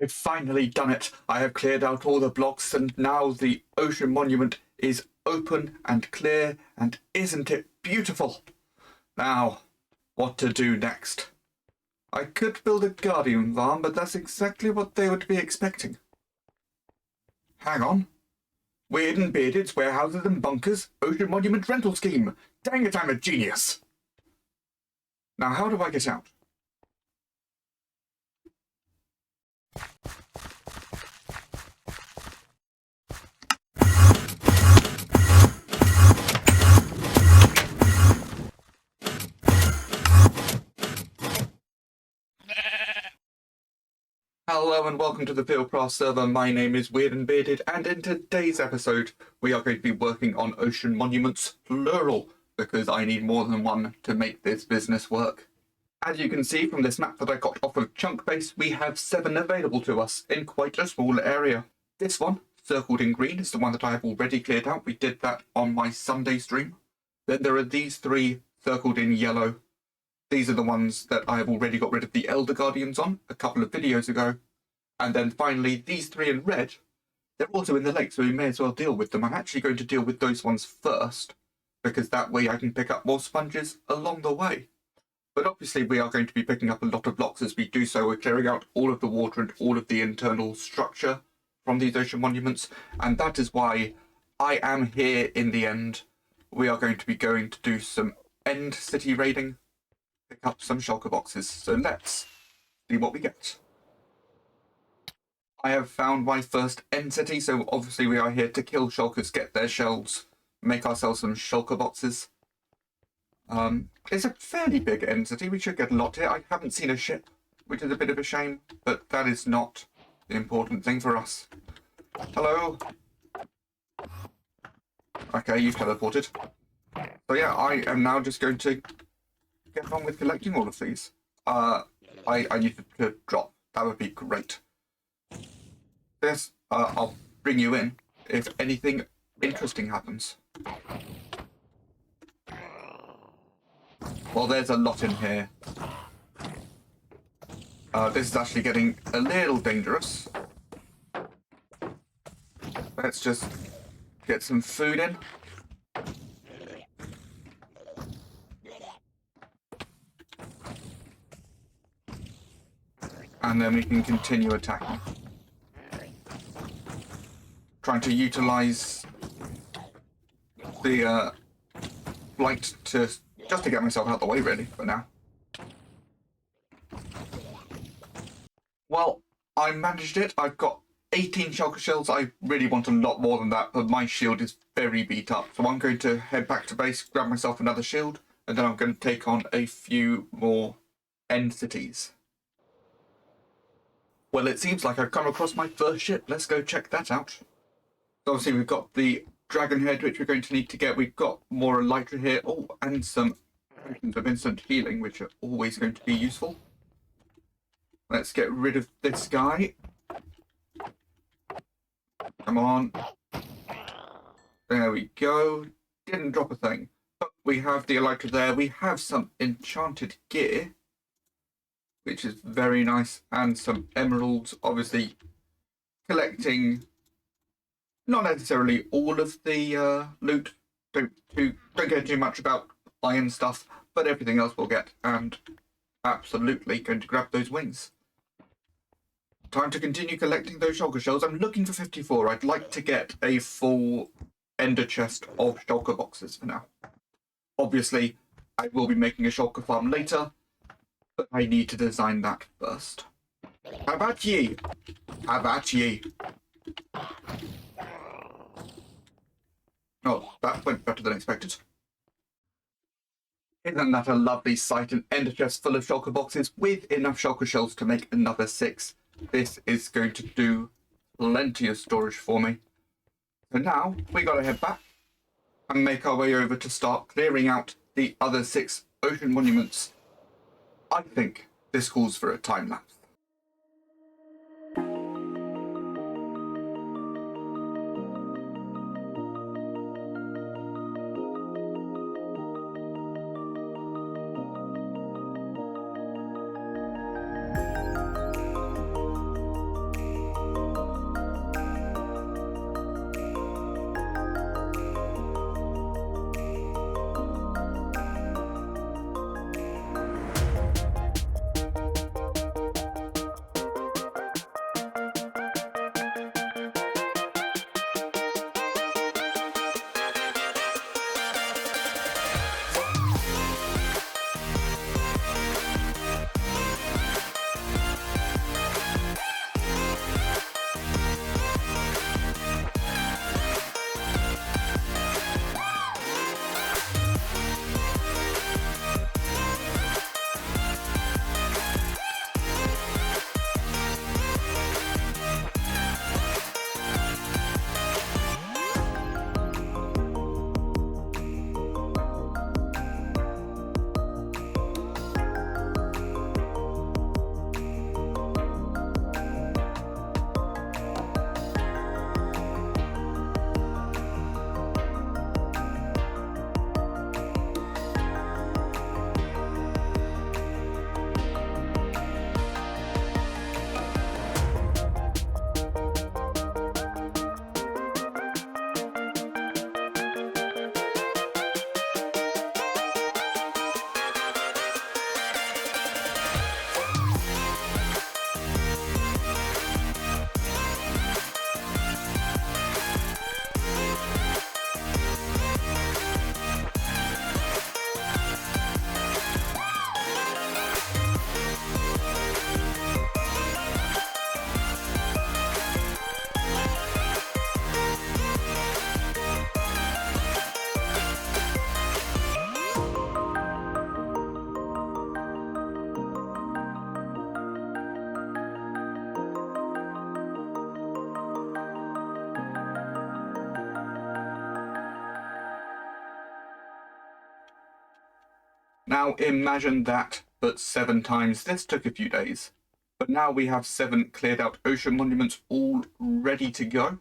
I've finally done it. I have cleared out all the blocks and now the ocean monument is open and clear, and isn't it beautiful? Now, what to do next? I could build a guardian farm, but that's exactly what they would be expecting. Hang on. Weird and Bearded's warehouses and bunkers ocean monument rental scheme. Dang it, I'm a genius. Now, how do I get out? Hello and welcome to the FieldCraft server. My name is Weird and Bearded, and in today's episode we are going to be working on ocean monuments, plural, because I need more than one to make this business work. As you can see from this map that I got off of Chunkbase, we have 7 available to us in quite a small area. This one, circled in green, is the one that I have already cleared out. We did that on my Sunday stream. Then there are these 3 circled in yellow. These are the ones that I have already got rid of the Elder Guardians on a couple of videos ago. And then finally, these 3 in red, they're also in the lake, so we may as well deal with them. I'm actually going to deal with those ones first, because that way I can pick up more sponges along the way. But obviously we are going to be picking up a lot of blocks as we do so. We're clearing out all of the water and all of the internal structure from these ocean monuments, and that is why I am here in the end. We are going to be going to do some end city raiding, pick up some shulker boxes. So let's see what we get. I have found my first end city, so obviously we are here to kill shulkers, get their shells, make ourselves some shulker boxes. It's a fairly big end city. We should get a lot here. I haven't seen a ship, which is a bit of a shame, but that is not the important thing for us. Hello? Okay, you've teleported. So yeah, I am now just going to get on with collecting all of these. I need to drop. That would be great. Yes, I'll bring you in if anything interesting happens. Well, there's a lot in here. This is actually getting a little dangerous. Let's just get some food in. And then we can continue attacking. Trying to utilize the flight just to get myself out of the way, really, for now. Well, I managed it. I've got 18 shulker shells. I really want a lot more than that, but my shield is very beat up. So I'm going to head back to base, grab myself another shield, and then I'm going to take on a few more end cities. Well, it seems like I've come across my first ship. Let's go check that out. Obviously, we've got the dragon head, which we're going to need to get. We've got more elytra here. Oh, and some potions of instant healing, which are always going to be useful. Let's get rid of this guy. Come on. There we go. Didn't drop a thing. But we have the elytra there. We have some enchanted gear, which is very nice, and some emeralds. Obviously, collecting not necessarily all of the loot. Don't care too much about iron stuff, but everything else we'll get, and absolutely going to grab those wings. Time to continue collecting those shulker shells. I'm looking for 54. I'd like to get a full ender chest of shulker boxes for now. Obviously, I will be making a shulker farm later, but I need to design that first. How about ye? How about ye? Oh, that went better than expected. Isn't that a lovely sight? An ender chest full of shulker boxes with enough shulker shells to make another 6. This is going to do plenty of storage for me. So now we gotta head back and make our way over to start clearing out the other 6 ocean monuments. I think this calls for a time lapse. Now imagine that, but 7 times. This took a few days. But now we have 7 cleared out ocean monuments all ready to go.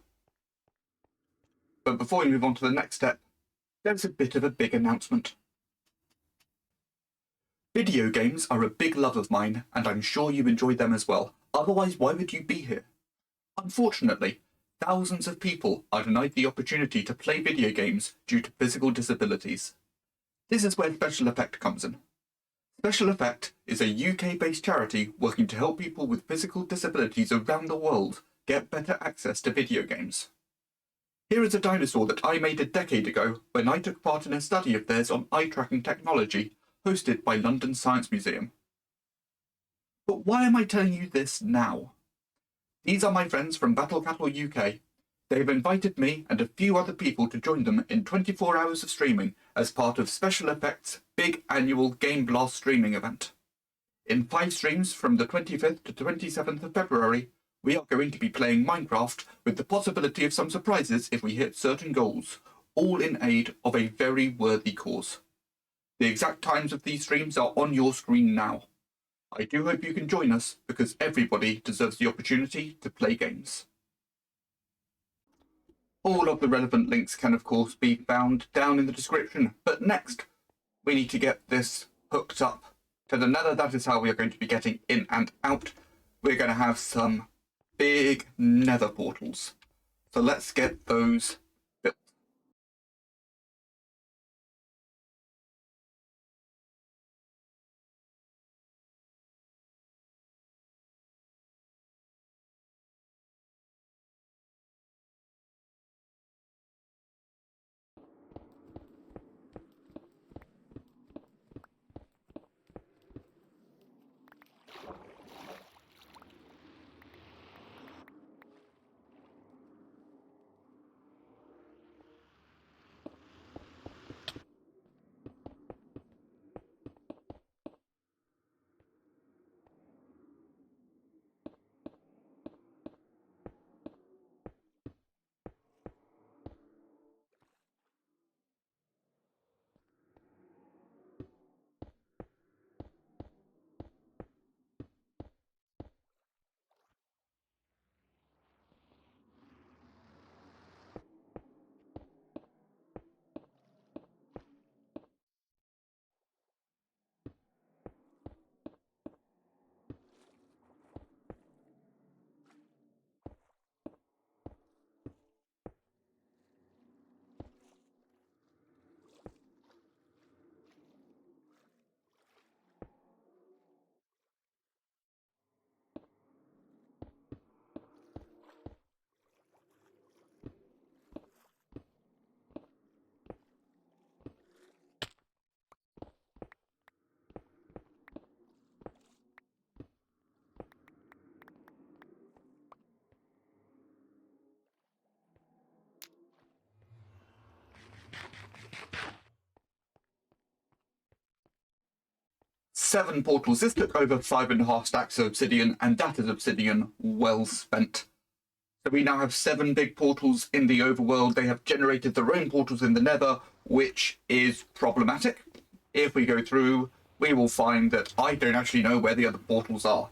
But before we move on to the next step, there's a bit of a big announcement. Video games are a big love of mine, and I'm sure you enjoy them as well. Otherwise, why would you be here? Unfortunately, thousands of people are denied the opportunity to play video games due to physical disabilities. This is where Special Effect comes in. Special Effect is a UK-based charity working to help people with physical disabilities around the world get better access to video games. Here is a dinosaur that I made a decade ago when I took part in a study of theirs on eye tracking technology hosted by London Science Museum. But why am I telling you this now? These are my friends from Battle Cattle UK. They have invited me and a few other people to join them in 24 hours of streaming as part of Special Effects' big annual GameBlast streaming event. In 5 streams from the 25th to 27th of February, we are going to be playing Minecraft with the possibility of some surprises if we hit certain goals, all in aid of a very worthy cause. The exact times of these streams are on your screen now. I do hope you can join us because everybody deserves the opportunity to play games. All of the relevant links can of course be found down in the description, but next we need to get this hooked up to the Nether. That is how we are going to be getting in and out. We're going to have some big Nether portals. So let's get those built. Seven portals. This took over 5.5 stacks of obsidian, and that is obsidian well spent. So we now have 7 big portals in the overworld. They have generated their own portals in the Nether, which is problematic. If we go through, we will find that I don't actually know where the other portals are.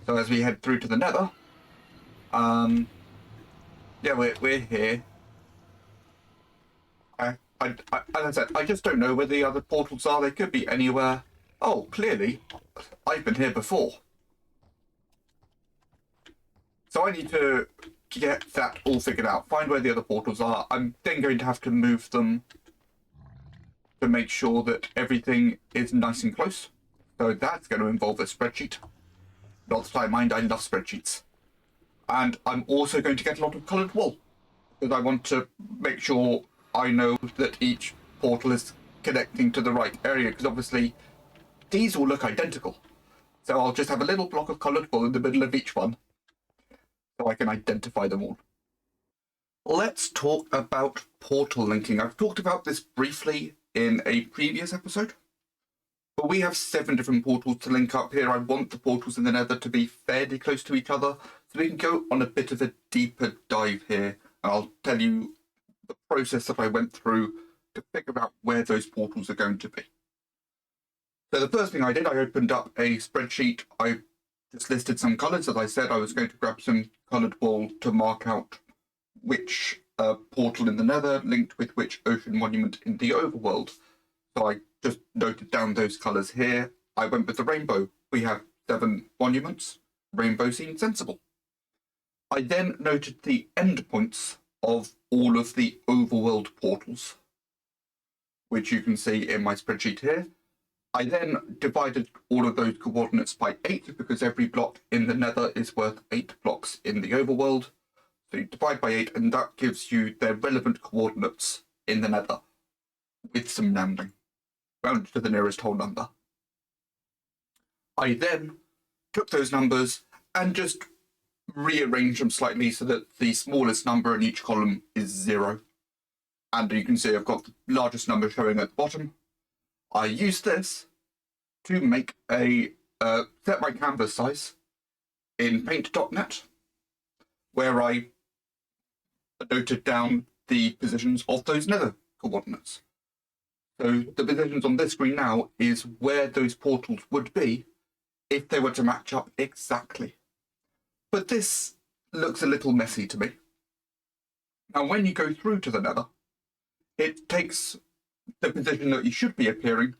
So as we head through to the Nether, yeah, we're here. As I said, I just don't know where the other portals are. They could be anywhere. Oh, clearly, I've been here before. So I need to get that all figured out, find where the other portals are. I'm then going to have to move them to make sure that everything is nice and close. So that's going to involve a spreadsheet. Not that I mind, I love spreadsheets. And I'm also going to get a lot of coloured wool, because I want to make sure I know that each portal is connecting to the right area, because obviously these all look identical. So I'll just have a little block of coloured wool in the middle of each one, so I can identify them all. Let's talk about portal linking. I've talked about this briefly in a previous episode, but we have 7 different portals to link up here. I want the portals in the Nether to be fairly close to each other, so we can go on a bit of a deeper dive here, and I'll tell you the process that I went through to figure out where those portals are going to be. So the first thing I did, I opened up a spreadsheet. I just listed some colours. As I said, I was going to grab some coloured wool to mark out which portal in the Nether linked with which ocean monument in the overworld. So I just noted down those colours here. I went with the rainbow. We have 7 monuments. Rainbow seemed sensible. I then noted the endpoints of all of the overworld portals, which you can see in my spreadsheet here. I then divided all of those coordinates by 8 because every block in the Nether is worth 8 blocks in the overworld. So you divide by 8 and that gives you their relevant coordinates in the Nether with some rounding, rounded to the nearest whole number. I then took those numbers and just rearranged them slightly so that the smallest number in each column is 0. And you can see I've got the largest number showing at the bottom. I used this to make a set my canvas size in paint.net, where I noted down the positions of those Nether coordinates. So the positions on this screen now is where those portals would be if they were to match up exactly. But this looks a little messy to me. Now, when you go through to the Nether, it takes the position that you should be appearing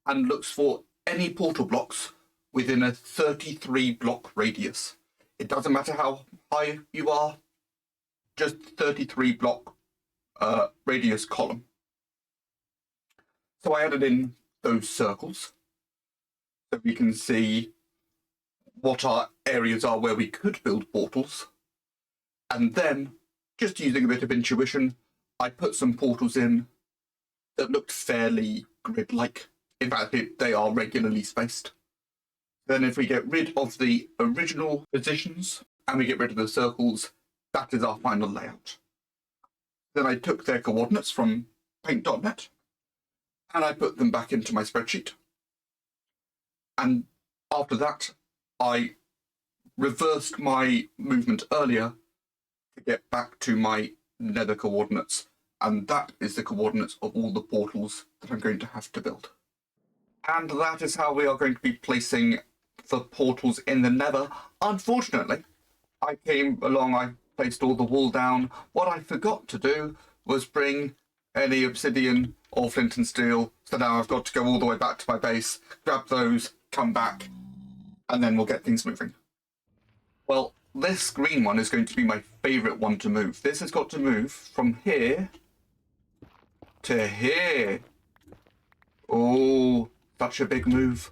and looks for any portal blocks within a 33 block radius. It doesn't matter how high you are, just 33 block radius column. So I added in those circles so we can see what our areas are where we could build portals. And then, just using a bit of intuition, I put some portals in that looked fairly grid-like. In fact, they are regularly spaced. Then if we get rid of the original positions and we get rid of the circles, that is our final layout. Then I took their coordinates from paint.net and I put them back into my spreadsheet. And after that, I reversed my movement earlier to get back to my Nether coordinates. And that is the coordinates of all the portals that I'm going to have to build. And that is how we are going to be placing the portals in the Nether. Unfortunately, I came along, I placed all the wool down. What I forgot to do was bring any obsidian or flint and steel. So now I've got to go all the way back to my base, grab those, come back, and then we'll get things moving. Well, this green one is going to be my favourite one to move. This has got to move from here to here. Oh, such a big move.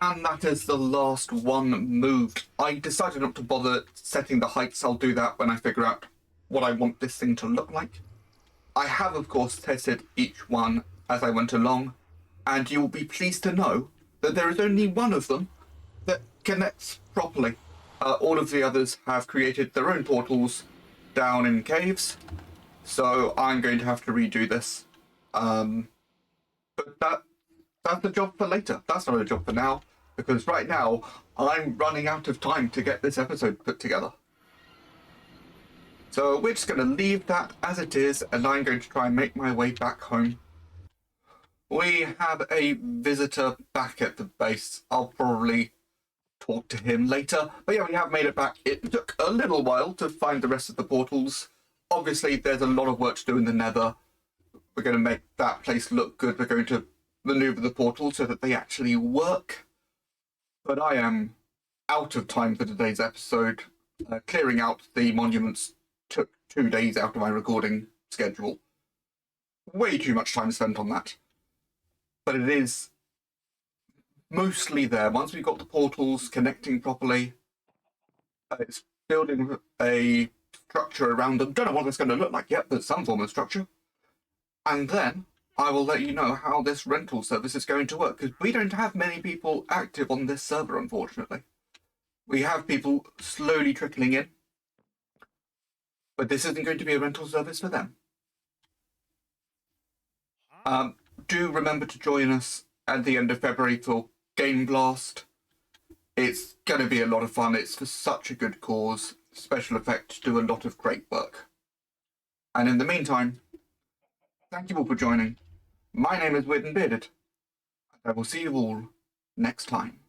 And that is the last one moved. I decided not to bother setting the heights. I'll do that when I figure out what I want this thing to look like. I have, of course, tested each one as I went along, and you'll be pleased to know that there is only one of them that connects properly. All of the others have created their own portals down in caves, so I'm going to have to redo this. But that's the job for later. That's not a job for now, because right now I'm running out of time to get this episode put together. So we're just going to leave that as it is, and I'm going to try and make my way back home. We have a visitor back at the base. I'll probably talk to him later. But yeah, we have made it back. It took a little while to find the rest of the portals. Obviously, there's a lot of work to do in the Nether. We're going to make that place look good. We're going to maneuver the portals so that they actually work. But I am out of time for today's episode. Clearing out the monuments took 2 days out of my recording schedule. Way too much time spent on that. But it is mostly there. Once we've got the portals connecting properly, it's building a structure around them. Don't know what it's going to look like yet, but some form of structure. And then I will let you know how this rental service is going to work, because we don't have many people active on this server, unfortunately. We have people slowly trickling in, but this isn't going to be a rental service for them. Do remember to join us at the end of February for GameBlast. It's going to be a lot of fun. It's for such a good cause. Special Effects do a lot of great work. And in the meantime, thank you all for joining. My name is Weird and Bearded. I will see you all next time.